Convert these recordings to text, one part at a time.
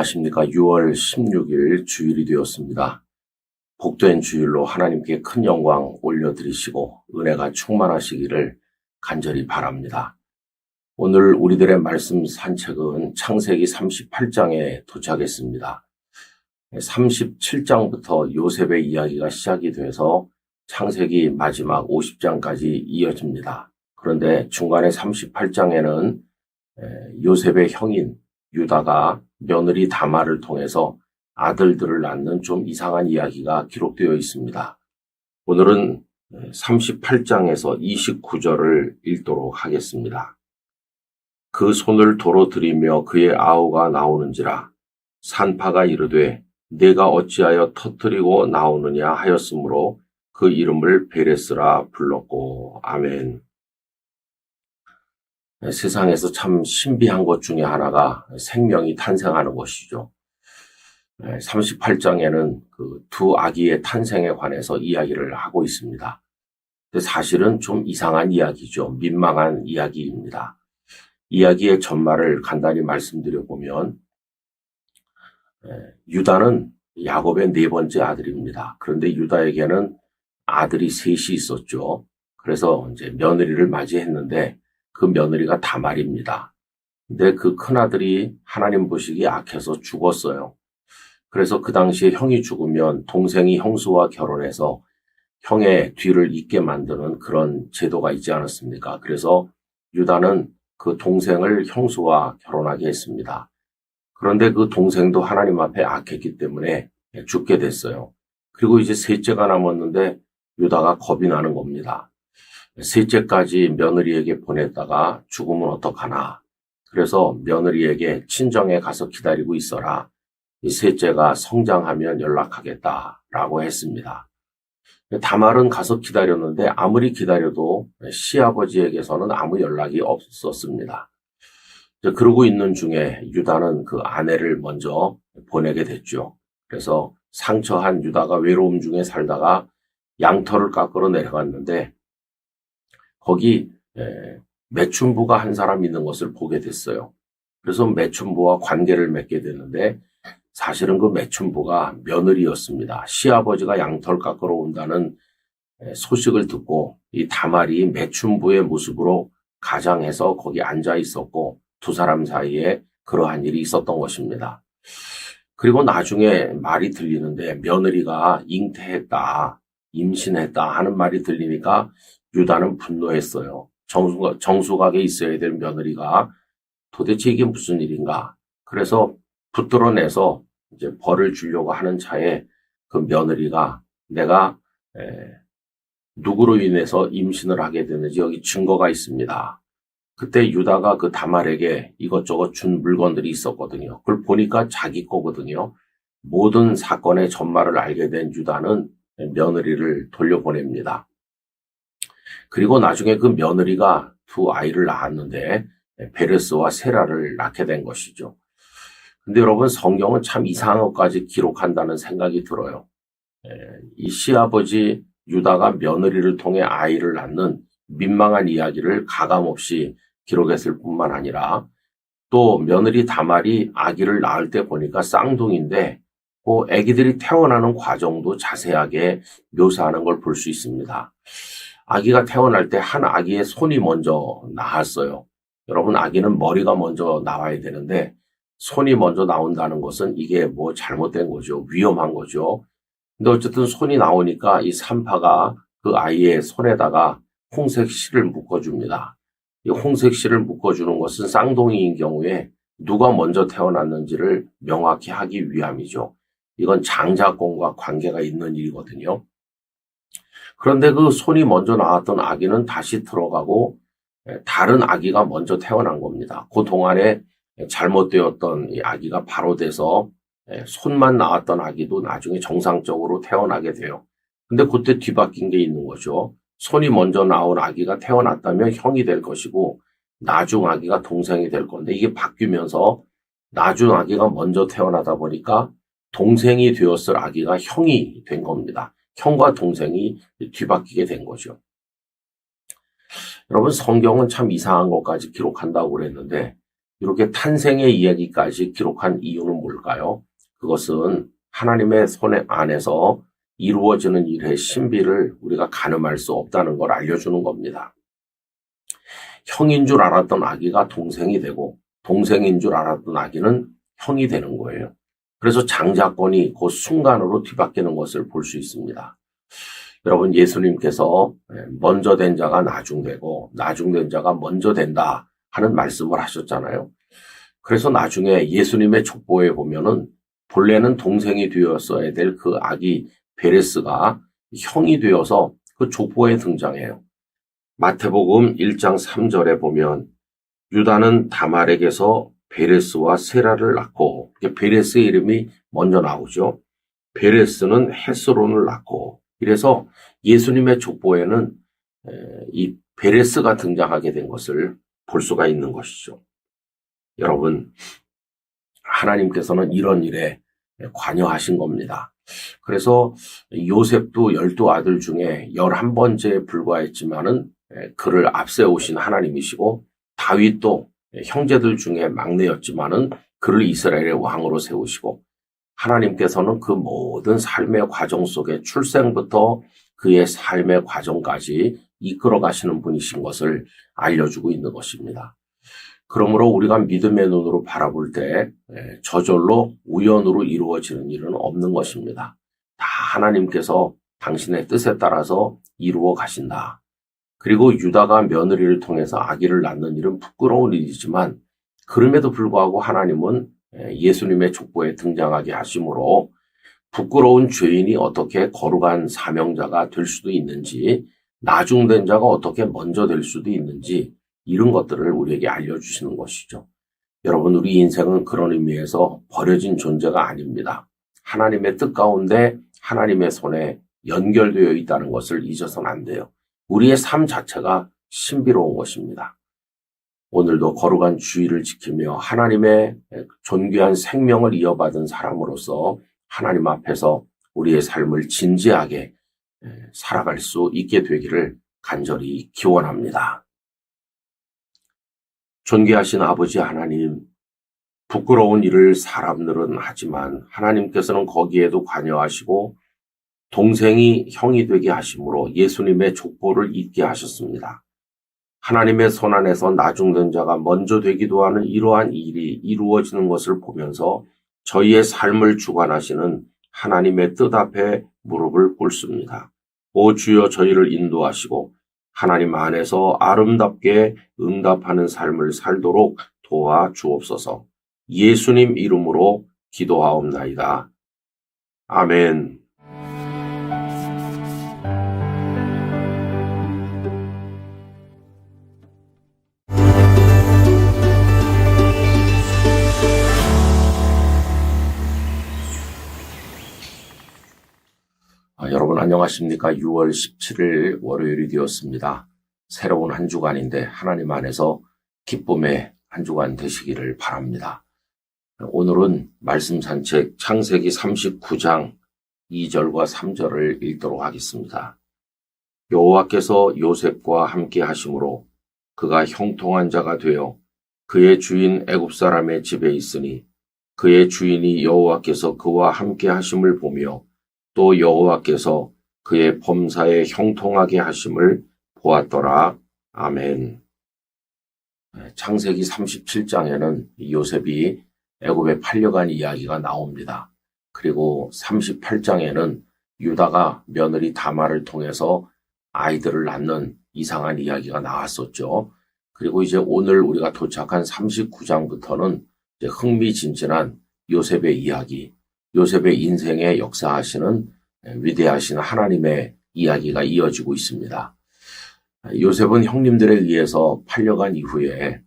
안녕하십니까. 6월 16일 주일이 되었습니다. 복된 주일로 하나님께 큰 영광 올려드리시고 은혜가 충만하시기를 간절히 바랍니다. 오늘 우리들의 말씀 산책은 창세기 38장에 도착했습니다. 37장부터 요셉의 이야기가 시작이 돼서 창세기 마지막 50장까지 이어집니다. 그런데 중간에 38장에는 요셉의 형인 유다가 며느리 다말을 통해서 아들들을 낳는 좀 이상한 이야기가 기록되어 있습니다. 오늘은 38장에서 29절을 읽도록 하겠습니다. 그 손을 도로 들이며 그의 아우가 나오는지라 산파가 이르되 내가 어찌하여 터뜨리고 나오느냐 하였으므로 그 이름을 베레스라 불렀고. 아멘. 세상에서 참 신비한 것 중에 하나가 생명이 탄생하는 것이죠. 38장에는 그 두 아기의 탄생에 관해서 이야기를 하고 있습니다. 근데 사실은 좀 이상한 이야기죠. 민망한 이야기입니다. 이야기의 전말을 간단히 말씀드려보면 유다는 야곱의 네 번째 아들입니다. 그런데 유다에게는 아들이 셋이 있었죠. 그래서 이제 며느리를 맞이했는데 그 며느리가 다말입니다. 근데 그 큰아들이 하나님 보시기에 악해서 죽었어요. 그래서 그 당시에 형이 죽으면 동생이 형수와 결혼해서 형의 뒤를 잇게 만드는 그런 제도가 있지 않았습니까? 그래서 유다는 그 동생을 형수와 결혼하게 했습니다. 그런데 그 동생도 하나님 앞에 악했기 때문에 죽게 됐어요. 그리고 이제 셋째가 남았는데 유다가 겁이 나는 겁니다. 셋째까지 며느리에게 보냈다가 죽으면 어떡하나. 그래서 며느리에게 친정에 가서 기다리고 있어라. 이 셋째가 성장하면 연락하겠다라고 했습니다. 다말은 가서 기다렸는데 아무리 기다려도 시아버지에게서는 아무 연락이 없었습니다. 그러고 있는 중에 유다는 그 아내를 먼저 보내게 됐죠. 그래서 상처한 유다가 외로움 중에 살다가 양털을 깎으러 내려갔는데 거기 매춘부가 한 사람 있는 것을 보게 됐어요. 그래서 매춘부와 관계를 맺게 되는데 사실은 그 매춘부가 며느리였습니다. 시아버지가 양털 깎으러 온다는 소식을 듣고 이 다말이 매춘부의 모습으로 가장해서 거기 앉아 있었고 두 사람 사이에 그러한 일이 있었던 것입니다. 그리고 나중에 말이 들리는데 며느리가 잉태했다, 임신했다 하는 말이 들리니까 유다는 분노했어요. 정수각에 있어야 될 며느리가 도대체 이게 무슨 일인가. 그래서 붙들어내서 이제 벌을 주려고 하는 차에 그 며느리가 내가 누구로 인해서 임신을 하게 되는지 여기 증거가 있습니다. 그때 유다가 그 다말에게 이것저것 준 물건들이 있었거든요. 그걸 보니까 자기 거거든요. 모든 사건의 전말을 알게 된 유다는 며느리를 돌려보냅니다. 그리고 나중에 그 며느리가 두 아이를 낳았는데 베레스와 세라를 낳게 된 것이죠. 근데 여러분 성경은 참 이상한 것까지 기록한다는 생각이 들어요. 이 시아버지 유다가 며느리를 통해 아이를 낳는 민망한 이야기를 가감없이 기록했을 뿐만 아니라 또 며느리 다말이 아기를 낳을 때 보니까 쌍둥이인데 그 아기들이 태어나는 과정도 자세하게 묘사하는 걸 볼 수 있습니다. 아기가 태어날 때 한 아기의 손이 먼저 나왔어요. 여러분 아기는 머리가 먼저 나와야 되는데 손이 먼저 나온다는 것은 이게 뭐 잘못된 거죠. 위험한 거죠. 근데 어쨌든 손이 나오니까 이 산파가 그 아이의 손에다가 홍색 실을 묶어줍니다. 이 홍색 실을 묶어주는 것은 쌍둥이인 경우에 누가 먼저 태어났는지를 명확히 하기 위함이죠. 이건 장자권과 관계가 있는 일이거든요. 그런데 그 손이 먼저 나왔던 아기는 다시 들어가고 다른 아기가 먼저 태어난 겁니다. 그 동안에 잘못되었던 이 아기가 바로 돼서 손만 나왔던 아기도 나중에 정상적으로 태어나게 돼요. 근데 그때 뒤바뀐 게 있는 거죠. 손이 먼저 나온 아기가 태어났다면 형이 될 것이고 나중 아기가 동생이 될 건데 이게 바뀌면서 나중 아기가 먼저 태어나다 보니까 동생이 되었을 아기가 형이 된 겁니다. 형과 동생이 뒤바뀌게 된 거죠. 여러분 성경은 참 이상한 것까지 기록한다고 그랬는데 이렇게 탄생의 이야기까지 기록한 이유는 뭘까요? 그것은 하나님의 손 안에서 이루어지는 일의 신비를 우리가 가늠할 수 없다는 걸 알려주는 겁니다. 형인 줄 알았던 아기가 동생이 되고 동생인 줄 알았던 아기는 형이 되는 거예요. 그래서 장자권이 그 순간으로 뒤바뀌는 것을 볼 수 있습니다. 여러분, 예수님께서 먼저 된 자가 나중되고 나중된 자가 먼저 된다 하는 말씀을 하셨잖아요. 그래서 나중에 예수님의 족보에 보면은 본래는 동생이 되었어야 될 그 아기 베레스가 형이 되어서 그 족보에 등장해요. 마태복음 1장 3절에 보면 유다는 다말에게서 베레스와 세라를 낳고, 베레스의 이름이 먼저 나오죠. 베레스는 헤스론을 낳고, 이래서 예수님의 족보에는 이 베레스가 등장하게 된 것을 볼 수가 있는 것이죠. 여러분, 하나님께서는 이런 일에 관여하신 겁니다. 그래서 요셉도 12아들 중에 11번째에 불과했지만은 그를 앞세우신 하나님이시고, 다윗도 형제들 중에 막내였지만은 그를 이스라엘의 왕으로 세우시고, 하나님께서는 그 모든 삶의 과정 속에 출생부터 그의 삶의 과정까지 이끌어 가시는 분이신 것을 알려주고 있는 것입니다. 그러므로 우리가 믿음의 눈으로 바라볼 때 저절로 우연으로 이루어지는 일은 없는 것입니다. 다 하나님께서 당신의 뜻에 따라서 이루어 가신다. 그리고 유다가 며느리를 통해서 아기를 낳는 일은 부끄러운 일이지만 그럼에도 불구하고 하나님은 예수님의 족보에 등장하게 하심으로 부끄러운 죄인이 어떻게 거룩한 사명자가 될 수도 있는지, 나중된 자가 어떻게 먼저 될 수도 있는지, 이런 것들을 우리에게 알려주시는 것이죠. 여러분, 우리 인생은 그런 의미에서 버려진 존재가 아닙니다. 하나님의 뜻 가운데 하나님의 손에 연결되어 있다는 것을 잊어서는 안 돼요. 우리의 삶 자체가 신비로운 것입니다. 오늘도 거룩한 주의를 지키며 하나님의 존귀한 생명을 이어받은 사람으로서 하나님 앞에서 우리의 삶을 진지하게 살아갈 수 있게 되기를 간절히 기원합니다. 존귀하신 아버지 하나님, 부끄러운 일을 사람들은 하지만 하나님께서는 거기에도 관여하시고 동생이 형이 되게 하심으로 예수님의 족보를 잊게 하셨습니다. 하나님의 손안에서 나중된 자가 먼저 되기도 하는 이러한 일이 이루어지는 것을 보면서 저희의 삶을 주관하시는 하나님의 뜻 앞에 무릎을 꿇습니다. 오 주여, 저희를 인도하시고 하나님 안에서 아름답게 응답하는 삶을 살도록 도와주옵소서. 예수님 이름으로 기도하옵나이다. 아멘. 여러분 안녕하십니까? 6월 17일 월요일이 되었습니다. 새로운 한 주간인데 하나님 안에서 기쁨의 한 주간 되시기를 바랍니다. 오늘은 말씀 산책 창세기 39장 2절과 3절을 읽도록 하겠습니다. 여호와께서 요셉과 함께 하심으로 그가 형통한 자가 되어 그의 주인 애굽 사람의 집에 있으니 그의 주인이 여호와께서 그와 함께 하심을 보며 또 여호와께서 그의 범사에 형통하게 하심을 보았더라. 아멘. 창세기 37장에는 요셉이 애굽에 팔려간 이야기가 나옵니다. 그리고 38장에는 유다가 며느리 다말을 통해서 아이들을 낳는 이상한 이야기가 나왔었죠. 그리고 이제 오늘 우리가 도착한 39장부터는 이제 흥미진진한 요셉의 이야기, 요셉의 인생에 역사하시는 위대하신 하나님의 이야기가 이어지고 있습니다. 요셉은 형님들에 의해서 팔려간 이후에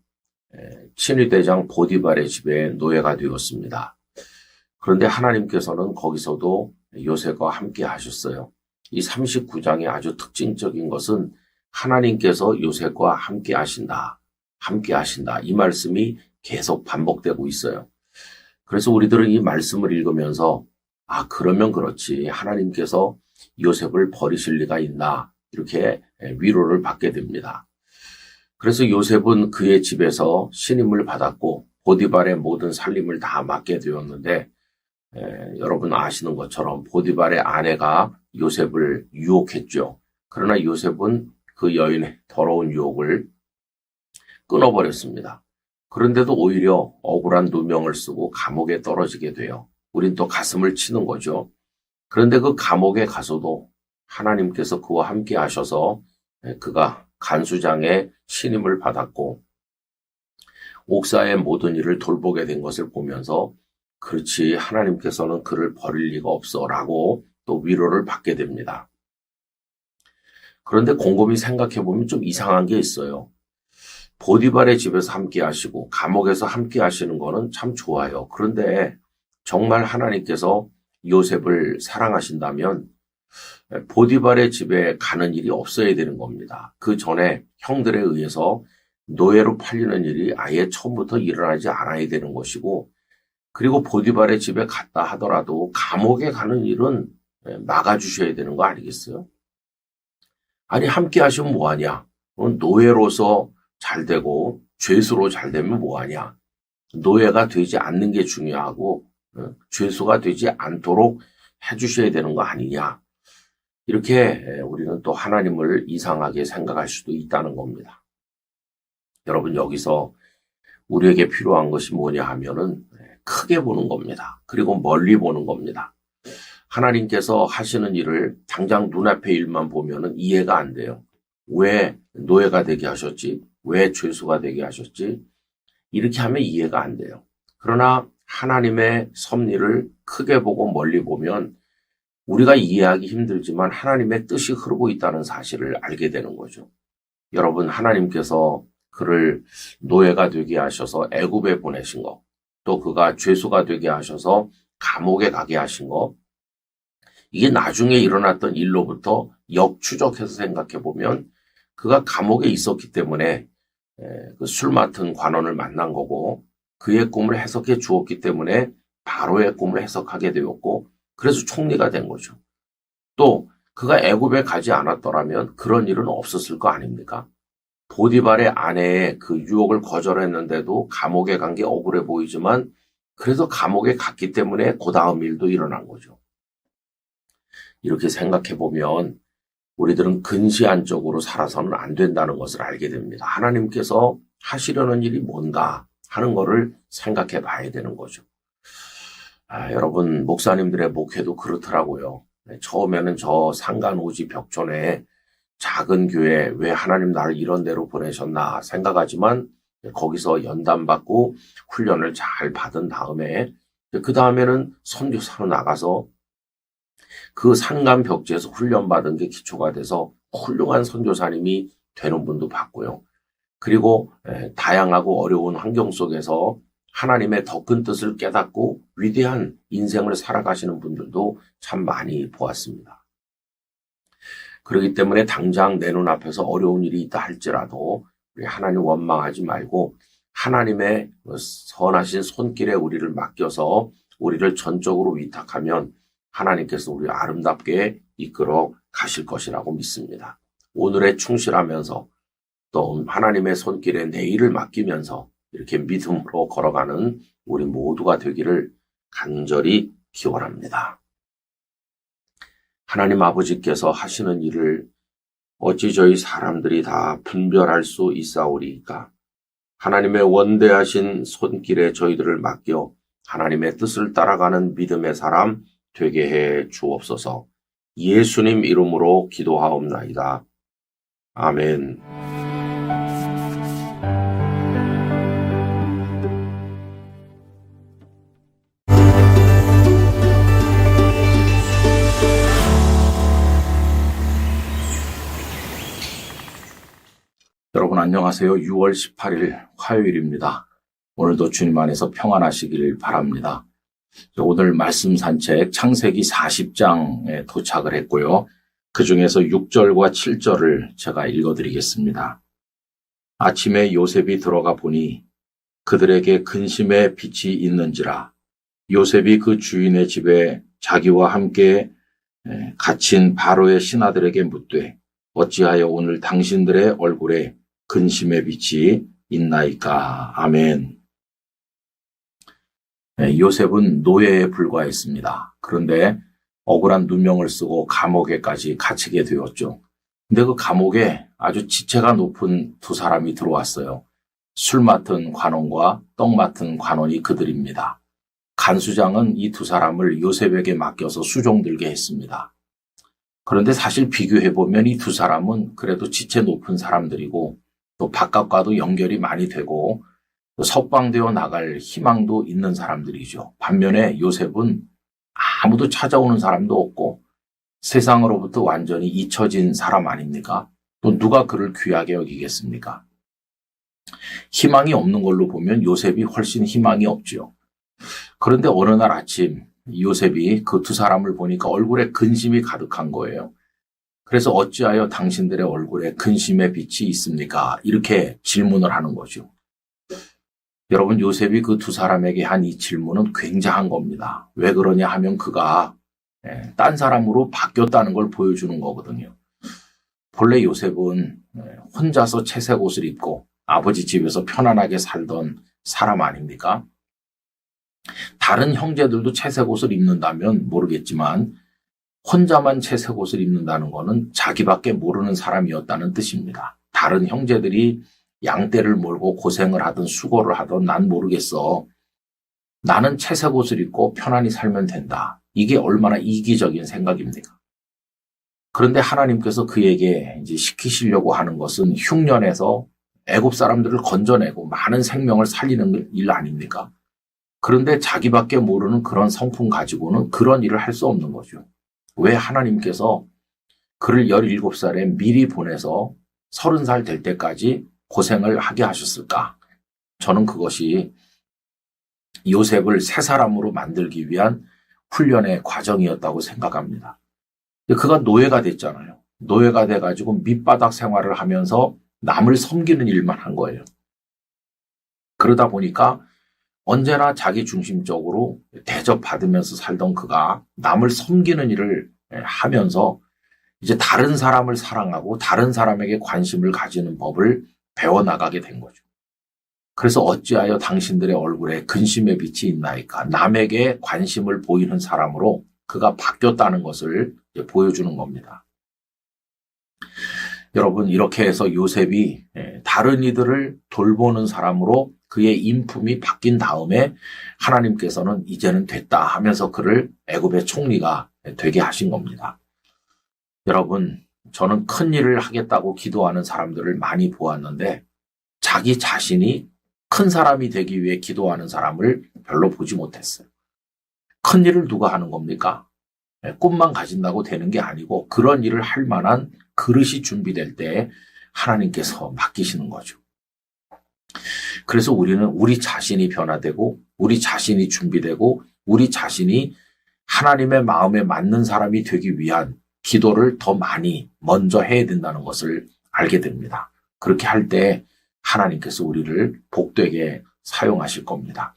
친위대장 보디발의 집에 노예가 되었습니다. 그런데 하나님께서는 거기서도 요셉과 함께 하셨어요. 이 39장의 아주 특징적인 것은 하나님께서 요셉과 함께 하신다. 함께 하신다. 이 말씀이 계속 반복되고 있어요. 그래서 우리들은 이 말씀을 읽으면서 그러면 그렇지. 하나님께서 요셉을 버리실 리가 있나. 이렇게 위로를 받게 됩니다. 그래서 요셉은 그의 집에서 신임을 받았고 보디발의 모든 살림을 다 맡게 되었는데 여러분 아시는 것처럼 보디발의 아내가 요셉을 유혹했죠. 그러나 요셉은 그 여인의 더러운 유혹을 끊어버렸습니다. 그런데도 오히려 억울한 누명을 쓰고 감옥에 떨어지게 돼요. 우린 또 가슴을 치는 거죠. 그런데 그 감옥에 가서도 하나님께서 그와 함께 하셔서 그가 간수장의 신임을 받았고 옥사의 모든 일을 돌보게 된 것을 보면서 그렇지 하나님께서는 그를 버릴 리가 없어라고 또 위로를 받게 됩니다. 그런데 곰곰이 생각해보면 좀 이상한 게 있어요. 보디발의 집에서 함께 하시고 감옥에서 함께 하시는 거는 참 좋아요. 그런데 정말 하나님께서 요셉을 사랑하신다면 보디발의 집에 가는 일이 없어야 되는 겁니다. 그 전에 형들에 의해서 노예로 팔리는 일이 아예 처음부터 일어나지 않아야 되는 것이고 그리고 보디발의 집에 갔다 하더라도 감옥에 가는 일은 막아주셔야 되는 거 아니겠어요? 아니 함께 하시면 뭐하냐? 노예로서 잘 되고 죄수로 잘 되면 뭐하냐? 노예가 되지 않는 게 중요하고 죄수가 되지 않도록 해주셔야 되는 거 아니냐? 이렇게 우리는 또 하나님을 이상하게 생각할 수도 있다는 겁니다. 여러분 여기서 우리에게 필요한 것이 뭐냐 하면은 크게 보는 겁니다. 그리고 멀리 보는 겁니다. 하나님께서 하시는 일을 당장 눈앞의 일만 보면은 이해가 안 돼요. 왜 노예가 되게 하셨지? 왜 죄수가 되게 하셨지? 이렇게 하면 이해가 안 돼요. 그러나 하나님의 섭리를 크게 보고 멀리 보면 우리가 이해하기 힘들지만 하나님의 뜻이 흐르고 있다는 사실을 알게 되는 거죠. 여러분 하나님께서 그를 노예가 되게 하셔서 애굽에 보내신 것, 또 그가 죄수가 되게 하셔서 감옥에 가게 하신 것, 이게 나중에 일어났던 일로부터 역추적해서 생각해 보면 그가 감옥에 있었기 때문에 그 술 맡은 관원을 만난 거고 그의 꿈을 해석해 주었기 때문에 바로의 꿈을 해석하게 되었고 그래서 총리가 된 거죠. 또 그가 애굽에 가지 않았더라면 그런 일은 없었을 거 아닙니까? 보디발의 아내의 그 유혹을 거절했는데도 감옥에 간 게 억울해 보이지만 그래서 감옥에 갔기 때문에 그 다음 일도 일어난 거죠. 이렇게 생각해 보면 우리들은 근시안적으로 살아서는 안 된다는 것을 알게 됩니다. 하나님께서 하시려는 일이 뭔가 하는 것을 생각해 봐야 되는 거죠. 여러분 목사님들의 목회도 그렇더라고요. 처음에는 저 상간오지 벽촌에 작은 교회 왜 하나님 나를 이런 데로 보내셨나 생각하지만 거기서 연단받고 훈련을 잘 받은 다음에 그 다음에는 선교사로 나가서 그 상간 벽지에서 훈련받은 게 기초가 돼서 훌륭한 선교사님이 되는 분도 봤고요. 그리고 다양하고 어려운 환경 속에서 하나님의 더 큰 뜻을 깨닫고 위대한 인생을 살아가시는 분들도 참 많이 보았습니다. 그렇기 때문에 당장 내 눈앞에서 어려운 일이 있다 할지라도 우리 하나님 원망하지 말고 하나님의 선하신 손길에 우리를 맡겨서 우리를 전적으로 위탁하면 하나님께서 우리를 아름답게 이끌어 가실 것이라고 믿습니다. 오늘에 충실하면서 또 하나님의 손길에 내일을 맡기면서 이렇게 믿음으로 걸어가는 우리 모두가 되기를 간절히 기원합니다. 하나님 아버지께서 하시는 일을 어찌 저희 사람들이 다 분별할 수 있사오리이까? 하나님의 원대하신 손길에 저희들을 맡겨 하나님의 뜻을 따라가는 믿음의 사람 되게 해 주옵소서. 예수님 이름으로 기도하옵나이다. 아멘. 여러분 안녕하세요. 6월 18일 화요일입니다. 오늘도 주님 안에서 평안하시길 바랍니다. 오늘 말씀 산책 창세기 40장에 도착을 했고요. 그 중에서 6절과 7절을 제가 읽어드리겠습니다. 아침에 요셉이 들어가 보니 그들에게 근심의 빛이 있는지라. 요셉이 그 주인의 집에 자기와 함께 갇힌 바로의 신하들에게 묻되 어찌하여 오늘 당신들의 얼굴에 근심의 빛이 있나이까. 아멘. 네, 요셉은 노예에 불과했습니다. 그런데 억울한 누명을 쓰고 감옥에까지 갇히게 되었죠. 근데 그 감옥에 아주 지체가 높은 두 사람이 들어왔어요. 술 맡은 관원과 떡 맡은 관원이 그들입니다. 간수장은 이 두 사람을 요셉에게 맡겨서 수종들게 했습니다. 그런데 사실 비교해보면 이 두 사람은 그래도 지체 높은 사람들이고 또 바깥과도 연결이 많이 되고 또 석방되어 나갈 희망도 있는 사람들이죠. 반면에 요셉은 아무도 찾아오는 사람도 없고 세상으로부터 완전히 잊혀진 사람 아닙니까? 또 누가 그를 귀하게 여기겠습니까? 희망이 없는 걸로 보면 요셉이 훨씬 희망이 없지요. 그런데 어느 날 아침 요셉이 그 두 사람을 보니까 얼굴에 근심이 가득한 거예요. 그래서 어찌하여 당신들의 얼굴에 근심의 빛이 있습니까? 이렇게 질문을 하는 거죠. 여러분, 요셉이 그 두 사람에게 한 이 질문은 굉장한 겁니다. 왜 그러냐 하면 그가 딴 사람으로 바뀌었다는 걸 보여주는 거거든요. 본래 요셉은 혼자서 채색 옷을 입고 아버지 집에서 편안하게 살던 사람 아닙니까? 다른 형제들도 채색 옷을 입는다면 모르겠지만 혼자만 채색 옷을 입는다는 것은 자기밖에 모르는 사람이었다는 뜻입니다. 다른 형제들이 양떼를 몰고 고생을 하든 수고를 하든 난 모르겠어. 나는 채색 옷을 입고 편안히 살면 된다. 이게 얼마나 이기적인 생각입니까? 그런데 하나님께서 그에게 이제 시키시려고 하는 것은 흉년에서 애굽 사람들을 건져내고 많은 생명을 살리는 일 아닙니까? 그런데 자기밖에 모르는 그런 성품 가지고는 그런 일을 할 수 없는 거죠. 왜 하나님께서 그를 17살에 미리 보내서 30살 될 때까지 고생을 하게 하셨을까? 저는 그것이 요셉을 새 사람으로 만들기 위한 훈련의 과정이었다고 생각합니다. 그가 노예가 됐잖아요. 노예가 돼가지고 밑바닥 생활을 하면서 남을 섬기는 일만 한 거예요. 그러다 보니까 언제나 자기 중심적으로 대접받으면서 살던 그가 남을 섬기는 일을 하면서 이제 다른 사람을 사랑하고 다른 사람에게 관심을 가지는 법을 배워나가게 된 거죠. 그래서 어찌하여 당신들의 얼굴에 근심의 빛이 있나이까? 남에게 관심을 보이는 사람으로 그가 바뀌었다는 것을 보여주는 겁니다. 여러분, 이렇게 해서 요셉이 다른 이들을 돌보는 사람으로 그의 인품이 바뀐 다음에 하나님께서는 이제는 됐다 하면서 그를 애굽의 총리가 되게 하신 겁니다. 여러분, 저는 큰 일을 하겠다고 기도하는 사람들을 많이 보았는데 자기 자신이 큰 사람이 되기 위해 기도하는 사람을 별로 보지 못했어요. 큰 일을 누가 하는 겁니까? 꿈만 가진다고 되는 게 아니고 그런 일을 할 만한 그릇이 준비될 때 하나님께서 맡기시는 거죠. 그래서 우리는 우리 자신이 변화되고 우리 자신이 준비되고 우리 자신이 하나님의 마음에 맞는 사람이 되기 위한 기도를 더 많이 먼저 해야 된다는 것을 알게 됩니다. 그렇게 할 때 하나님께서 우리를 복되게 사용하실 겁니다.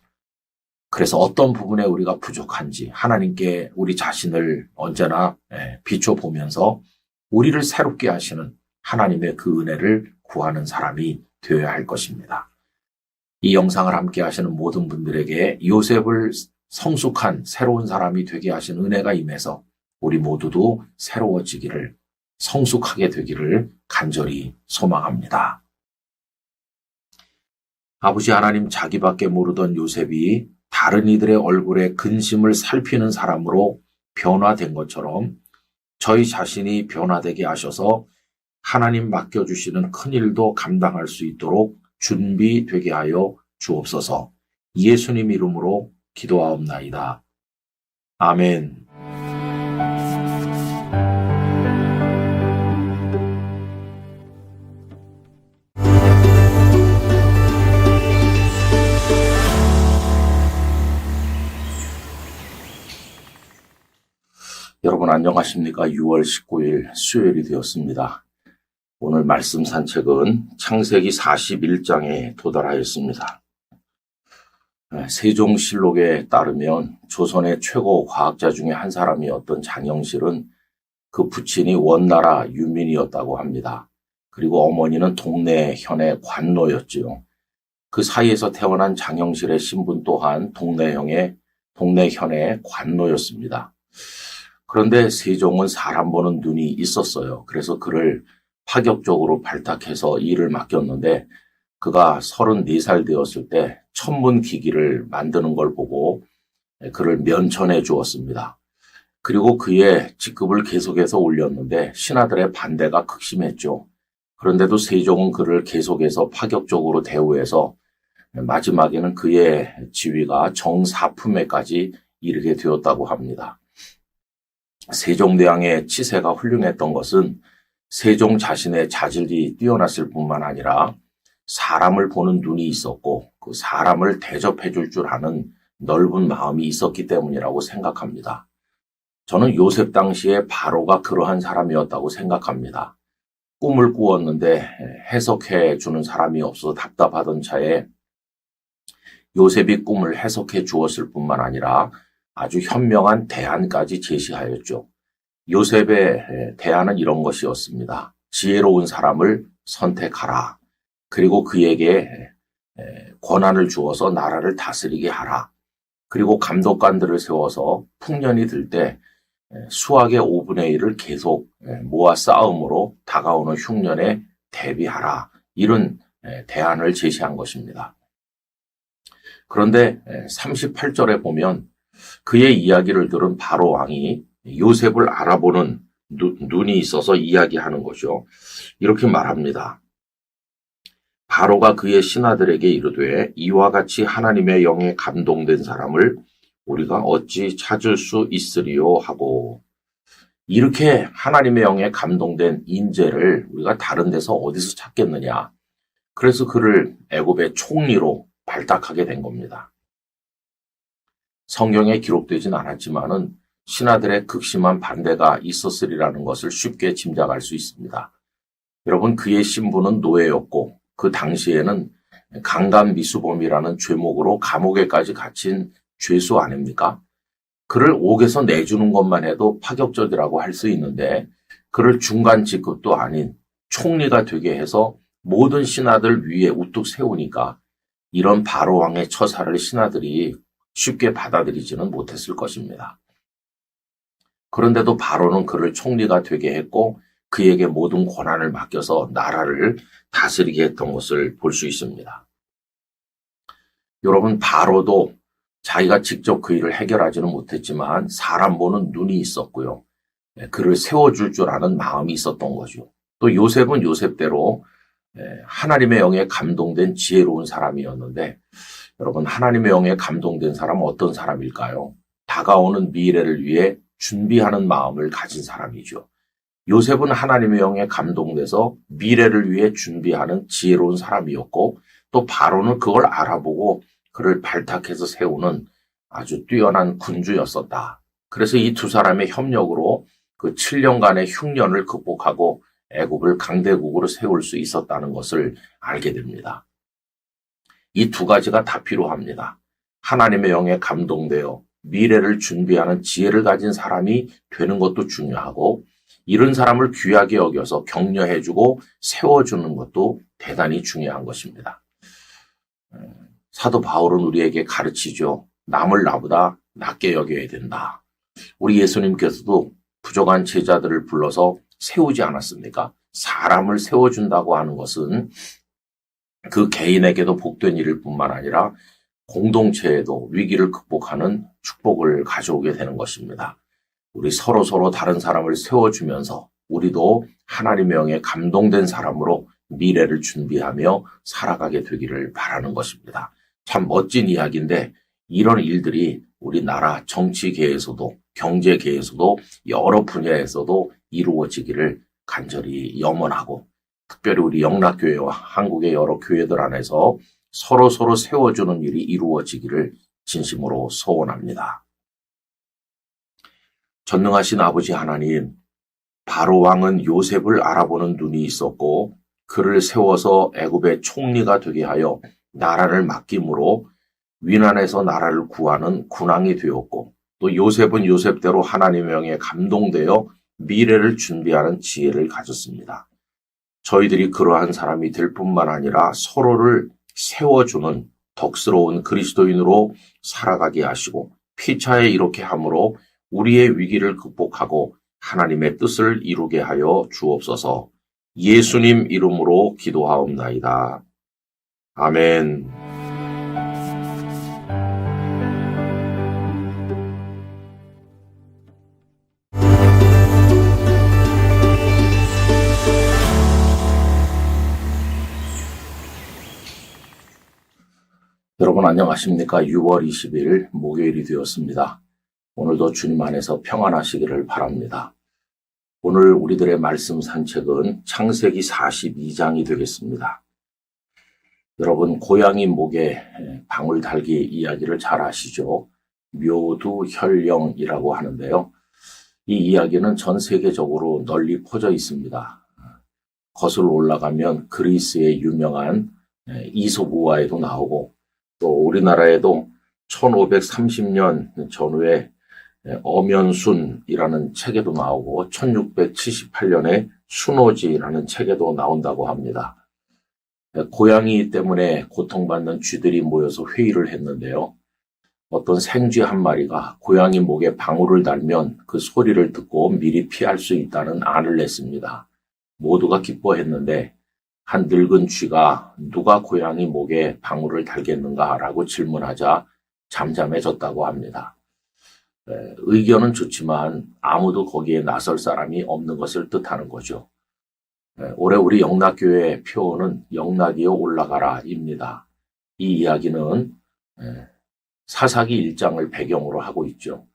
그래서 어떤 부분에 우리가 부족한지 하나님께 우리 자신을 언제나 비춰보면서 우리를 새롭게 하시는 하나님의 그 은혜를 구하는 사람이 되어야 할 것입니다. 이 영상을 함께 하시는 모든 분들에게 요셉을 성숙한 새로운 사람이 되게 하신 은혜가 임해서 우리 모두도 새로워지기를, 성숙하게 되기를 간절히 소망합니다. 아버지 하나님, 자기밖에 모르던 요셉이 다른 이들의 얼굴에 근심을 살피는 사람으로 변화된 것처럼 저희 자신이 변화되게 하셔서 하나님 맡겨주시는 큰 일도 감당할 수 있도록 준비되게 하여 주옵소서. 예수님 이름으로 기도하옵나이다. 아멘. 여러분 안녕하십니까? 6월 19일 수요일이 되었습니다. 오늘 말씀 산책은 창세기 41장에 도달하였습니다. 세종실록에 따르면 조선의 최고 과학자 중에 한 사람이었던 장영실은 그 부친이 원나라 유민이었다고 합니다. 그리고 어머니는 동네 현의 관노였지요. 그 사이에서 태어난 장영실의 신분 또한 동네 현의 관노였습니다. 그런데 세종은 사람 보는 눈이 있었어요. 그래서 그를 파격적으로 발탁해서 일을 맡겼는데 그가 34살 되었을 때 천문기기를 만드는 걸 보고 그를 면천해 주었습니다. 그리고 그의 직급을 계속해서 올렸는데 신하들의 반대가 극심했죠. 그런데도 세종은 그를 계속해서 파격적으로 대우해서 마지막에는 그의 지위가 정사품에까지 이르게 되었다고 합니다. 세종대왕의 치세가 훌륭했던 것은 세종 자신의 자질이 뛰어났을 뿐만 아니라 사람을 보는 눈이 있었고 그 사람을 대접해 줄 줄 아는 넓은 마음이 있었기 때문이라고 생각합니다. 저는 요셉 당시에 바로가 그러한 사람이었다고 생각합니다. 꿈을 꾸었는데 해석해 주는 사람이 없어서 답답하던 차에 요셉이 꿈을 해석해 주었을 뿐만 아니라 아주 현명한 대안까지 제시하였죠. 요셉의 대안은 이런 것이었습니다. 지혜로운 사람을 선택하라. 그리고 그에게 권한을 주어서 나라를 다스리게 하라. 그리고 감독관들을 세워서 풍년이 들 때 수학의 5분의 1을 계속 모아 쌓음으로 다가오는 흉년에 대비하라. 이런 대안을 제시한 것입니다. 그런데 38절에 보면 그의 이야기를 들은 바로 왕이 요셉을 알아보는 눈이 있어서 이야기하는 거죠. 이렇게 말합니다. 바로가 그의 신하들에게 이르되 이와 같이 하나님의 영에 감동된 사람을 우리가 어찌 찾을 수 있으리요 하고, 이렇게 하나님의 영에 감동된 인재를 우리가 다른 데서 어디서 찾겠느냐. 그래서 그를 애굽의 총리로 발탁하게 된 겁니다. 성경에 기록되진 않았지만은 신하들의 극심한 반대가 있었으리라는 것을 쉽게 짐작할 수 있습니다. 여러분, 그의 신분은 노예였고 그 당시에는 강간미수범이라는 죄목으로 감옥에까지 갇힌 죄수 아닙니까? 그를 옥에서 내주는 것만 해도 파격적이라고 할 수 있는데 그를 중간 직급도 아닌 총리가 되게 해서 모든 신하들 위에 우뚝 세우니까 이런 바로 왕의 처사를 신하들이 쉽게 받아들이지는 못했을 것입니다. 그런데도 바로는 그를 총리가 되게 했고 그에게 모든 권한을 맡겨서 나라를 다스리게 했던 것을 볼 수 있습니다. 여러분, 바로도 자기가 직접 그 일을 해결하지는 못했지만 사람 보는 눈이 있었고요. 그를 세워줄 줄 아는 마음이 있었던 거죠. 또 요셉은 요셉대로 하나님의 영에 감동된 지혜로운 사람이었는데, 여러분, 하나님의 영에 감동된 사람은 어떤 사람일까요? 다가오는 미래를 위해 준비하는 마음을 가진 사람이죠. 요셉은 하나님의 영에 감동돼서 미래를 위해 준비하는 지혜로운 사람이었고, 또 바로는 그걸 알아보고 그를 발탁해서 세우는 아주 뛰어난 군주였었다. 그래서 이 두 사람의 협력으로 그 7년간의 흉년을 극복하고 애굽을 강대국으로 세울 수 있었다는 것을 알게 됩니다. 이 두 가지가 다 필요합니다. 하나님의 영에 감동되어 미래를 준비하는 지혜를 가진 사람이 되는 것도 중요하고, 이런 사람을 귀하게 여겨서 격려해주고 세워주는 것도 대단히 중요한 것입니다. 사도 바울은 우리에게 가르치죠. 남을 나보다 낮게 여겨야 된다. 우리 예수님께서도 부족한 제자들을 불러서 세우지 않았습니까? 사람을 세워준다고 하는 것은 그 개인에게도 복된 일일 뿐만 아니라 공동체에도 위기를 극복하는 축복을 가져오게 되는 것입니다. 우리 서로 다른 사람을 세워주면서 우리도 하나님의 영에 감동된 사람으로 미래를 준비하며 살아가게 되기를 바라는 것입니다. 참 멋진 이야기인데 이런 일들이 우리나라 정치계에서도 경제계에서도 여러 분야에서도 이루어지기를 간절히 염원하고, 특별히 우리 영락교회와 한국의 여러 교회들 안에서 서로 세워주는 일이 이루어지기를 진심으로 소원합니다. 전능하신 아버지 하나님, 바로 왕은 요셉을 알아보는 눈이 있었고 그를 세워서 애굽의 총리가 되게 하여 나라를 맡김으로 위난에서 나라를 구하는 군왕이 되었고, 또 요셉은 요셉대로 하나님의 영에 감동되어 미래를 준비하는 지혜를 가졌습니다. 저희들이 그러한 사람이 될 뿐만 아니라 서로를 세워주는 덕스러운 그리스도인으로 살아가게 하시고 피차에 이렇게 함으로 우리의 위기를 극복하고 하나님의 뜻을 이루게 하여 주옵소서. 예수님 이름으로 기도하옵나이다. 아멘. 여러분 안녕하십니까? 6월 20일 목요일이 되었습니다. 오늘도 주님 안에서 평안하시기를 바랍니다. 오늘 우리들의 말씀 산책은 창세기 42장이 되겠습니다. 여러분 고양이 목에 방울 달기 이야기를 잘 아시죠? 묘두혈령이라고 하는데요. 이 이야기는 전 세계적으로 널리 퍼져 있습니다. 거슬러 올라가면 그리스의 유명한 이솝우화에도 나오고 또 우리나라에도 1530년 전후에 엄연순이라는 책에도 나오고 1678년에 순오지라는 책에도 나온다고 합니다. 고양이 때문에 고통받는 쥐들이 모여서 회의를 했는데요. 어떤 생쥐 한 마리가 고양이 목에 방울을 달면 그 소리를 듣고 미리 피할 수 있다는 안을 냈습니다. 모두가 기뻐했는데 한 늙은 쥐가 누가 고양이 목에 방울을 달겠는가라고 질문하자 잠잠해졌다고 합니다. 의견은 좋지만 아무도 거기에 나설 사람이 없는 것을 뜻하는 거죠. 올해 우리 영락교회의 표어는 영락이여 올라가라입니다. 이 이야기는 사사기 1장을 배경으로 하고 있죠.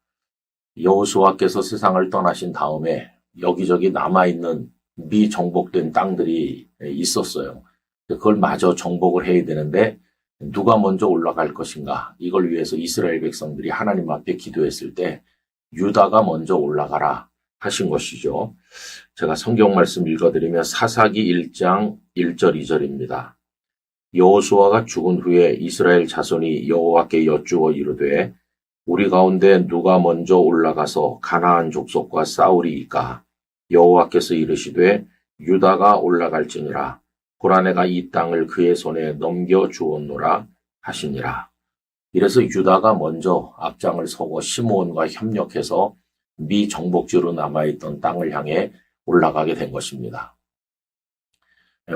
여호수아께서 세상을 떠나신 다음에 여기저기 남아있는 미정복된 땅들이 있었어요. 그걸 마저 정복을 해야 되는데 누가 먼저 올라갈 것인가? 이걸 위해서 이스라엘 백성들이 하나님 앞에 기도했을 때 유다가 먼저 올라가라 하신 것이죠. 제가 성경 말씀 읽어드리면 사사기 1장 1절 2절입니다. 여호수아가 죽은 후에 이스라엘 자손이 여호와께 여쭈어 이르되 우리 가운데 누가 먼저 올라가서 가나안 족속과 싸우리이까? 여호와께서 이르시되 유다가 올라갈지니라. 보라 내가 이 땅을 그의 손에 넘겨 주었노라 하시니라. 이래서 유다가 먼저 앞장을 서고 시므온과 협력해서 미정복지로 남아있던 땅을 향해 올라가게 된 것입니다.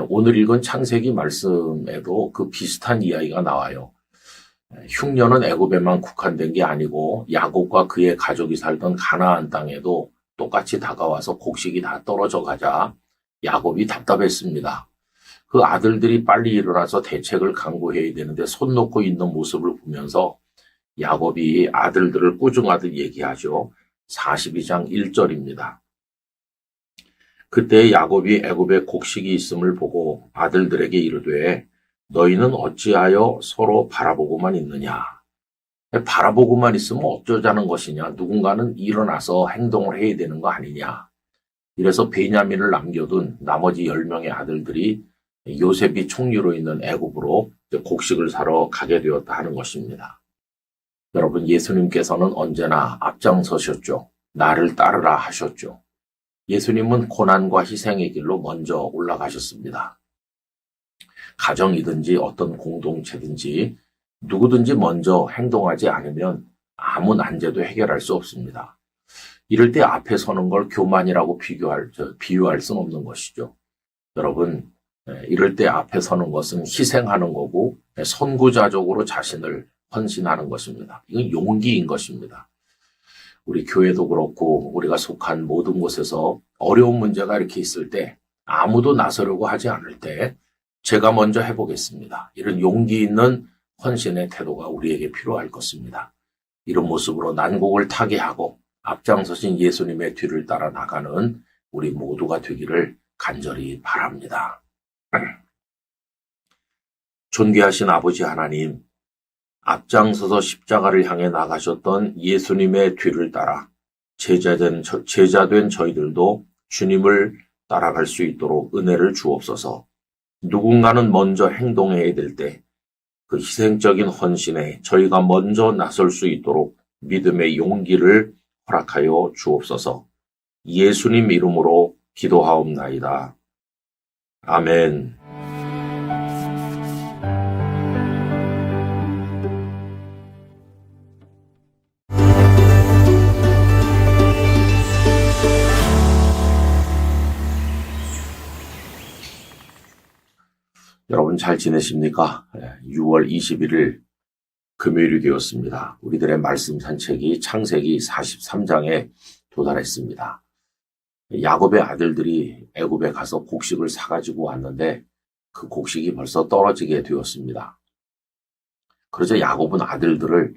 오늘 읽은 창세기 말씀에도 그 비슷한 이야기가 나와요. 흉년은 애굽에만 국한된 게 아니고 야곱과 그의 가족이 살던 가나안 땅에도 똑같이 다가와서 곡식이 다 떨어져 가자 야곱이 답답했습니다. 그 아들들이 빨리 일어나서 대책을 강구해야 되는데 손 놓고 있는 모습을 보면서 야곱이 아들들을 꾸중하듯 얘기하죠. 42장 1절입니다. 그때 야곱이 애굽에 곡식이 있음을 보고 아들들에게 이르되 너희는 어찌하여 서로 바라보고만 있느냐. 바라보고만 있으면 어쩌자는 것이냐. 누군가는 일어나서 행동을 해야 되는 거 아니냐. 이래서 베냐민을 남겨둔 나머지 10명의 아들들이 요셉이 총리로 있는 애굽으로 곡식을 사러 가게 되었다 하는 것입니다. 여러분 예수님께서는 언제나 앞장서셨죠. 나를 따르라 하셨죠. 예수님은 고난과 희생의 길로 먼저 올라가셨습니다. 가정이든지 어떤 공동체든지 누구든지 먼저 행동하지 않으면 아무 난제도 해결할 수 없습니다. 이럴 때 앞에 서는 걸 교만이라고 비유할 수는 없는 것이죠. 여러분, 이럴 때 앞에 서는 것은 희생하는 거고 선구자적으로 자신을 헌신하는 것입니다. 이건 용기인 것입니다. 우리 교회도 그렇고 우리가 속한 모든 곳에서 어려운 문제가 이렇게 있을 때 아무도 나서려고 하지 않을 때 제가 먼저 해보겠습니다. 이런 용기 있는 헌신의 태도가 우리에게 필요할 것입니다. 이런 모습으로 난국을 타게 하고 앞장서신 예수님의 뒤를 따라 나가는 우리 모두가 되기를 간절히 바랍니다. 존귀하신 아버지 하나님, 앞장서서 십자가를 향해 나가셨던 예수님의 뒤를 따라 제자된 저희들도 주님을 따라갈 수 있도록 은혜를 주옵소서. 누군가는 먼저 행동해야 될 때 그 희생적인 헌신에 저희가 먼저 나설 수 있도록 믿음의 용기를 허락하여 주옵소서. 예수님 이름으로 기도하옵나이다. 아멘. 여러분 잘 지내십니까? 6월 21일 금요일이 되었습니다. 우리들의 말씀 산책이 창세기 43장에 도달했습니다. 야곱의 아들들이 애굽에 가서 곡식을 사가지고 왔는데 그 곡식이 벌써 떨어지게 되었습니다. 그러자 야곱은 아들들을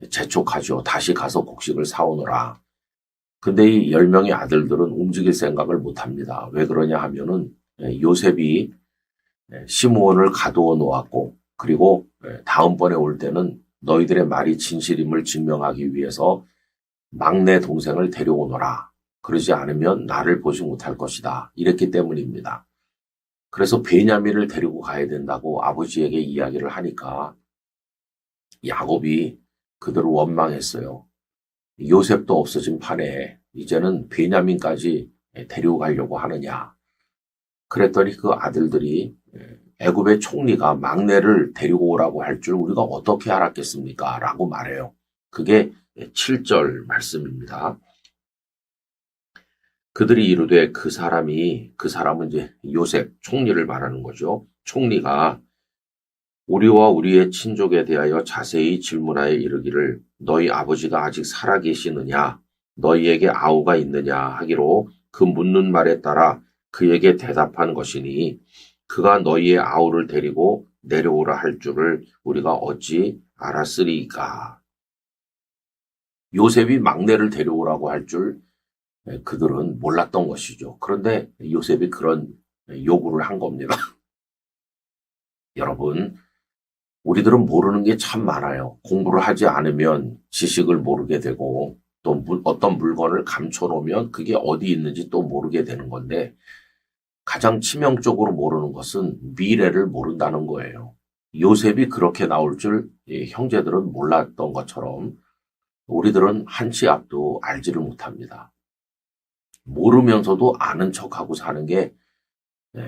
재촉하죠. 다시 가서 곡식을 사오너라. 근데 이 10명의 아들들은 움직일 생각을 못합니다. 왜 그러냐 하면은 요셉이 시므온을 가두어 놓았고, 그리고 다음번에 올 때는 너희들의 말이 진실임을 증명하기 위해서 막내 동생을 데려오너라. 그러지 않으면 나를 보지 못할 것이다. 이랬기 때문입니다. 그래서 베냐민을 데리고 가야 된다고 아버지에게 이야기를 하니까 야곱이 그들을 원망했어요. 요셉도 없어진 판에 이제는 베냐민까지 데리고 가려고 하느냐. 그랬더니 그 아들들이 애굽의 총리가 막내를 데리고 오라고 할 줄 우리가 어떻게 알았겠습니까? 라고 말해요. 그게 7절 말씀입니다. 그들이 이르되 그 사람은 이제 요셉, 총리를 말하는 거죠. 총리가 우리와 우리의 친족에 대하여 자세히 질문하여 이르기를 너희 아버지가 아직 살아계시느냐? 너희에게 아우가 있느냐? 하기로 그 묻는 말에 따라 그에게 대답한 것이니 그가 너희의 아우를 데리고 내려오라 할 줄을 우리가 어찌 알았으리까? 요셉이 막내를 데려오라고 할 줄 그들은 몰랐던 것이죠. 그런데 요셉이 그런 요구를 한 겁니다. 여러분, 우리들은 모르는 게 참 많아요. 공부를 하지 않으면 지식을 모르게 되고 또 어떤 물건을 감춰놓으면 그게 어디 있는지 또 모르게 되는 건데 가장 치명적으로 모르는 것은 미래를 모른다는 거예요. 요셉이 그렇게 나올 줄 형제들은 몰랐던 것처럼 우리들은 한치 앞도 알지를 못합니다. 모르면서도 아는 척하고 사는 게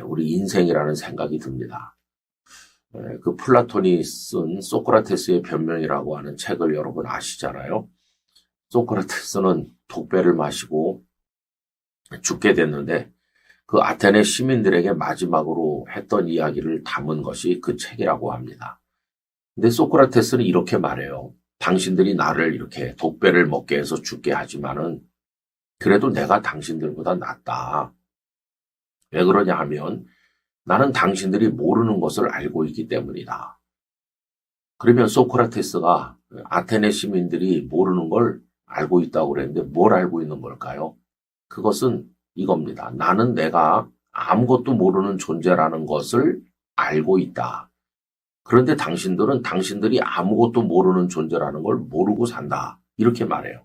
우리 인생이라는 생각이 듭니다. 그 플라톤이 쓴 소크라테스의 변명이라고 하는 책을 여러분 아시잖아요. 소크라테스는 독배를 마시고 죽게 됐는데 그 아테네 시민들에게 마지막으로 했던 이야기를 담은 것이 그 책이라고 합니다. 근데 소크라테스는 이렇게 말해요. 당신들이 나를 이렇게 독배를 먹게 해서 죽게 하지만은 그래도 내가 당신들보다 낫다. 왜 그러냐 하면 나는 당신들이 모르는 것을 알고 있기 때문이다. 그러면 소크라테스가 아테네 시민들이 모르는 걸 알고 있다고 그랬는데 뭘 알고 있는 걸까요? 그것은 이겁니다. 나는 내가 아무것도 모르는 존재라는 것을 알고 있다. 그런데 당신들은 당신들이 아무것도 모르는 존재라는 걸 모르고 산다. 이렇게 말해요.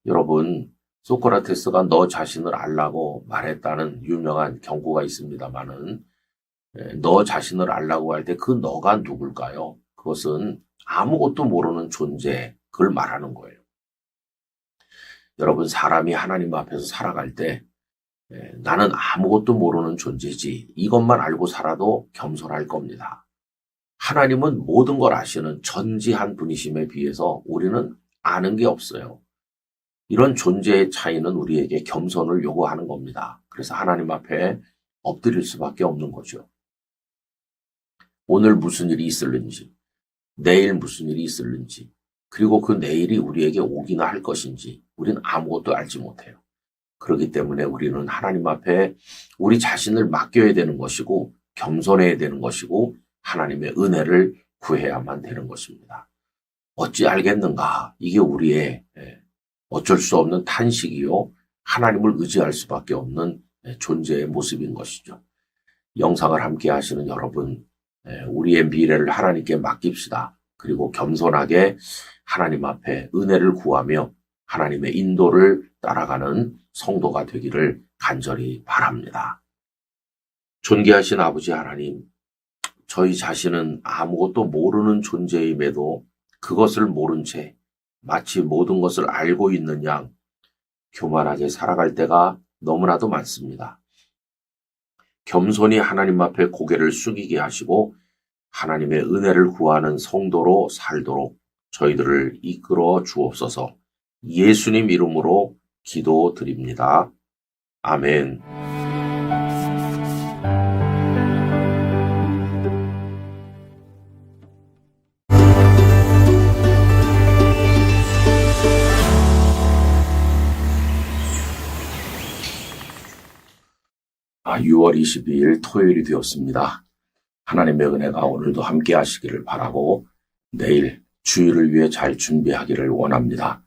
여러분, 소크라테스가 너 자신을 알라고 말했다는 유명한 경고가 있습니다만은 너 자신을 알라고 할 때 그 너가 누굴까요? 그것은 아무것도 모르는 존재, 그걸 말하는 거예요. 여러분, 사람이 하나님 앞에서 살아갈 때 나는 아무것도 모르는 존재지 이것만 알고 살아도 겸손할 겁니다. 하나님은 모든 걸 아시는 전지한 분이심에 비해서 우리는 아는 게 없어요. 이런 존재의 차이는 우리에게 겸손을 요구하는 겁니다. 그래서 하나님 앞에 엎드릴 수밖에 없는 거죠. 오늘 무슨 일이 있을는지, 내일 무슨 일이 있을는지, 그리고 그 내일이 우리에게 오기나 할 것인지 우리는 아무것도 알지 못해요. 그렇기 때문에 우리는 하나님 앞에 우리 자신을 맡겨야 되는 것이고 겸손해야 되는 것이고 하나님의 은혜를 구해야만 되는 것입니다. 어찌 알겠는가? 이게 우리의 어쩔 수 없는 탄식이요. 하나님을 의지할 수밖에 없는 존재의 모습인 것이죠. 영상을 함께 하시는 여러분, 우리의 미래를 하나님께 맡깁시다. 그리고 겸손하게 하나님 앞에 은혜를 구하며 하나님의 인도를 따라가는 성도가 되기를 간절히 바랍니다. 존귀하신 아버지 하나님, 저희 자신은 아무것도 모르는 존재임에도 그것을 모른 채 마치 모든 것을 알고 있는 양 교만하게 살아갈 때가 너무나도 많습니다. 겸손히 하나님 앞에 고개를 숙이게 하시고 하나님의 은혜를 구하는 성도로 살도록 저희들을 이끌어 주옵소서. 예수님 이름으로 기도드립니다. 아멘. 아, 6월 22일 토요일이 되었습니다. 하나님의 은혜가 오늘도 함께 하시기를 바라고 내일 주일을 위해 잘 준비하기를 원합니다.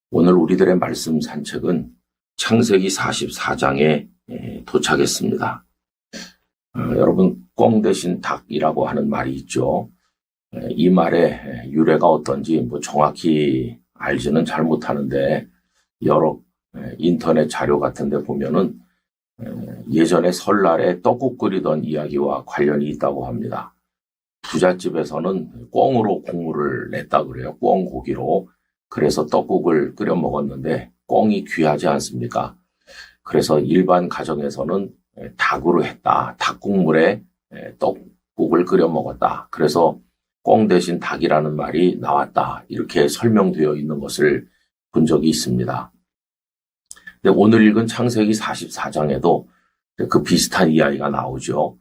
오늘 우리들의 말씀 산책은 창세기 44장에 도착했습니다. 여러분, 꿩 대신 닭이라고 하는 말이 있죠. 이 말의 유래가 어떤지 정확히 알지는 잘 못하는데 여러 인터넷 자료 같은 데 보면은 예전에 설날에 떡국 끓이던 이야기와 관련이 있다고 합니다. 부잣집에서는 꿩으로 국물을 냈다 그래요. 꿩 고기로. 그래서 떡국을 끓여 먹었는데 꿩이 귀하지 않습니까? 그래서 일반 가정에서는 닭으로 했다. 닭국물에 떡국을 끓여 먹었다. 그래서 꿩 대신 닭이라는 말이 나왔다. 이렇게 설명되어 있는 것을 본 적이 있습니다. 근데 오늘 읽은 창세기 44장에도 그 비슷한 이야기가 나오죠.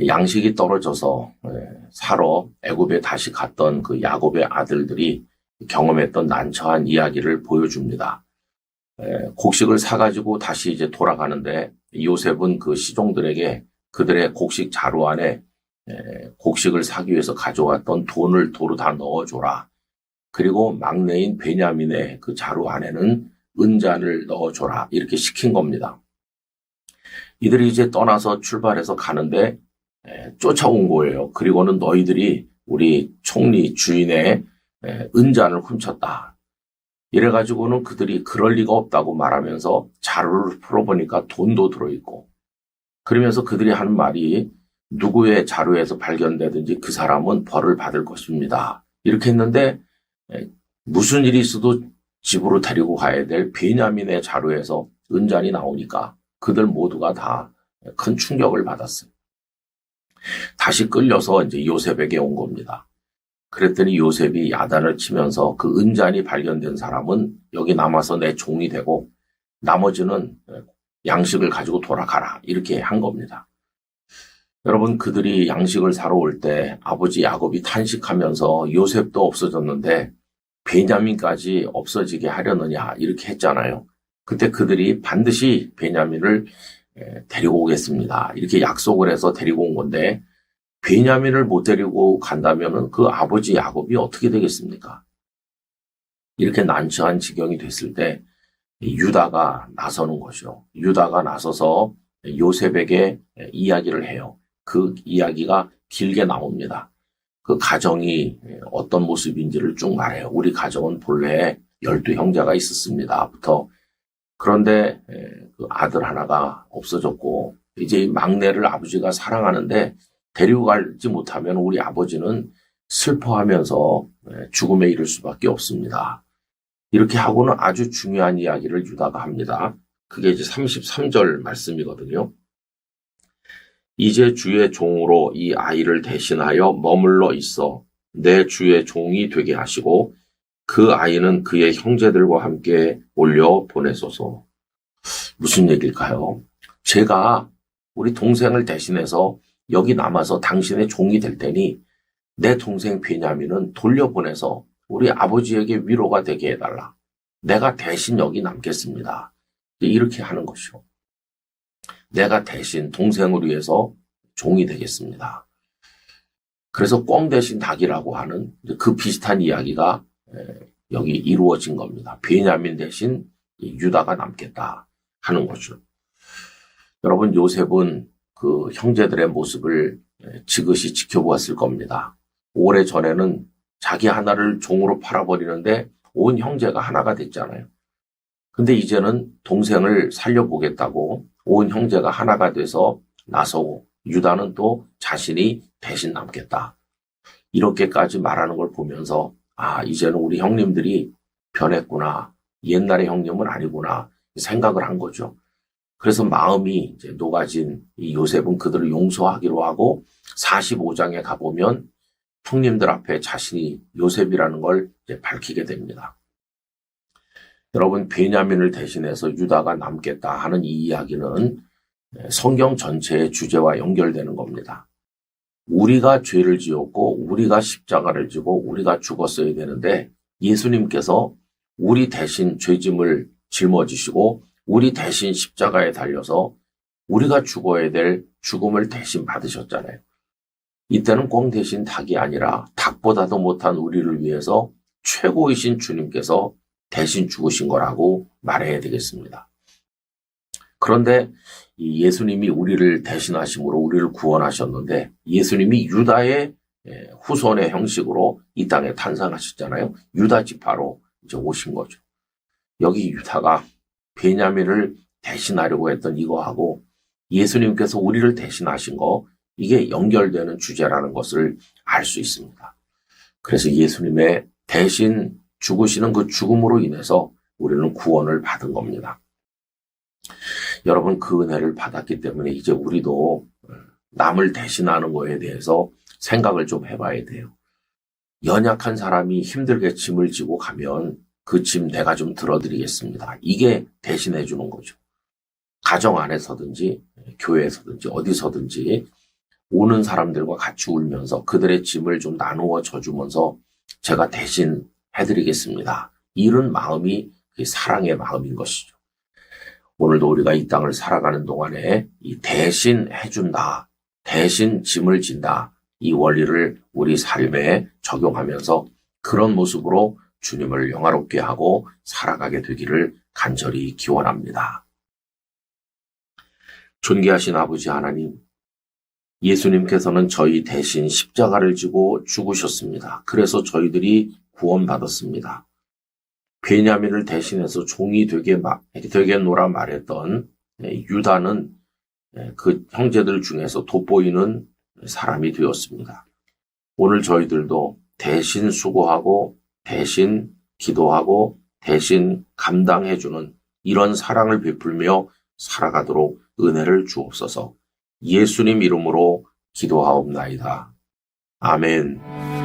양식이 떨어져서 사러 애굽에 다시 갔던 그 야곱의 아들들이 경험했던 난처한 이야기를 보여줍니다. 곡식을 사가지고 다시 이제 돌아가는데 요셉은 그 시종들에게 그들의 곡식 자루 안에 곡식을 사기 위해서 가져왔던 돈을 도로 다 넣어줘라. 그리고 막내인 베냐민의 그 자루 안에는 은잔을 넣어줘라. 이렇게 시킨 겁니다. 이들이 이제 떠나서 출발해서 가는데 쫓아온 거예요. 그리고는 너희들이 우리 총리 주인의 은잔을 훔쳤다. 이래가지고는 그들이 그럴 리가 없다고 말하면서 자루를 풀어보니까 돈도 들어있고, 그러면서 그들이 하는 말이 누구의 자루에서 발견되든지 그 사람은 벌을 받을 것입니다. 이렇게 했는데 무슨 일이 있어도 집으로 데리고 가야 될 베냐민의 자루에서 은잔이 나오니까 그들 모두가 다 큰 충격을 받았어요. 다시 끌려서 이제 요셉에게 온 겁니다. 그랬더니 요셉이 야단을 치면서 그 은잔이 발견된 사람은 여기 남아서 내 종이 되고 나머지는 양식을 가지고 돌아가라. 이렇게 한 겁니다. 여러분, 그들이 양식을 사러 올 때 아버지 야곱이 탄식하면서 요셉도 없어졌는데 베냐민까지 없어지게 하려느냐 이렇게 했잖아요. 그때 그들이 반드시 베냐민을 데리고 오겠습니다. 이렇게 약속을 해서 데리고 온 건데 베냐민을 못 데리고 간다면 그 아버지 야곱이 어떻게 되겠습니까? 이렇게 난처한 지경이 됐을 때 유다가 나서는 것이요. 유다가 나서서 요셉에게 이야기를 해요. 그 이야기가 길게 나옵니다. 그 가정이 어떤 모습인지를 쭉 말해요. 우리 가정은 본래 12형제가 있었습니다.부터. 그런데 그 아들 하나가 없어졌고 이제 이 막내를 아버지가 사랑하는데 데리고 가지 못하면 우리 아버지는 슬퍼하면서 죽음에 이를 수밖에 없습니다. 이렇게 하고는 아주 중요한 이야기를 유다가 합니다. 그게 이제 33절 말씀이거든요. 이제 주의 종으로 이 아이를 대신하여 머물러 있어 내 주의 종이 되게 하시고 그 아이는 그의 형제들과 함께 올려 보내소서. 무슨 얘기일까요? 제가 우리 동생을 대신해서 여기 남아서 당신의 종이 될 테니 내 동생 베냐민은 돌려보내서 우리 아버지에게 위로가 되게 해달라. 내가 대신 여기 남겠습니다. 이렇게 하는 것이요. 내가 대신 동생을 위해서 종이 되겠습니다. 그래서 꿩 대신 닭이라고 하는 그 비슷한 이야기가 여기 이루어진 겁니다. 베냐민 대신 유다가 남겠다 하는 거죠. 여러분, 요셉은 그 형제들의 모습을 지그시 지켜보았을 겁니다. 오래전에는 자기 하나를 종으로 팔아버리는데 온 형제가 하나가 됐잖아요. 근데 이제는 동생을 살려보겠다고 온 형제가 하나가 돼서 나서고 유다는 또 자신이 대신 남겠다. 이렇게까지 말하는 걸 보면서 이제는 우리 형님들이 변했구나. 옛날의 형님은 아니구나 생각을 한 거죠. 그래서 마음이 이제 녹아진 이 요셉은 그들을 용서하기로 하고 45장에 가보면 형님들 앞에 자신이 요셉이라는 걸 이제 밝히게 됩니다. 여러분, 베냐민을 대신해서 유다가 남겠다 하는 이 이야기는 성경 전체의 주제와 연결되는 겁니다. 우리가 죄를 지었고 우리가 십자가를 지고 우리가 죽었어야 되는데 예수님께서 우리 대신 죄짐을 짊어지시고 우리 대신 십자가에 달려서 우리가 죽어야 될 죽음을 대신 받으셨잖아요. 이때는 꽁 대신 닭이 아니라 닭보다도 못한 우리를 위해서 최고이신 주님께서 대신 죽으신 거라고 말해야 되겠습니다. 그런데 이 예수님이 우리를 대신하심으로 우리를 구원하셨는데 예수님이 유다의 후손의 형식으로 이 땅에 탄생하셨잖아요. 유다 지파로 이제 오신 거죠. 여기 유다가 베냐민을 대신하려고 했던 이거하고 예수님께서 우리를 대신하신 거, 이게 연결되는 주제라는 것을 알 수 있습니다. 그래서 예수님의 대신 죽으시는 그 죽음으로 인해서 우리는 구원을 받은 겁니다. 여러분, 그 은혜를 받았기 때문에 이제 우리도 남을 대신하는 거에 대해서 생각을 좀 해봐야 돼요. 연약한 사람이 힘들게 짐을 지고 가면 그 짐 내가 좀 들어드리겠습니다. 이게 대신해 주는 거죠. 가정 안에서든지 교회에서든지 어디서든지 오는 사람들과 같이 울면서 그들의 짐을 좀 나누어 져주면서 제가 대신 해드리겠습니다. 이런 마음이 사랑의 마음인 것이죠. 오늘도 우리가 이 땅을 살아가는 동안에 이 대신 해준다, 대신 짐을 진다, 이 원리를 우리 삶에 적용하면서 그런 모습으로 주님을 영화롭게 하고 살아가게 되기를 간절히 기원합니다. 존귀하신 아버지 하나님, 예수님께서는 저희 대신 십자가를 지고 죽으셨습니다. 그래서 저희들이 구원받았습니다. 베냐민을 대신해서 종이 되겠노라 말했던 유다는 그 형제들 중에서 돋보이는 사람이 되었습니다. 오늘 저희들도 대신 수고하고 대신 기도하고 대신 감당해주는 이런 사랑을 베풀며 살아가도록 은혜를 주옵소서. 예수님 이름으로 기도하옵나이다. 아멘.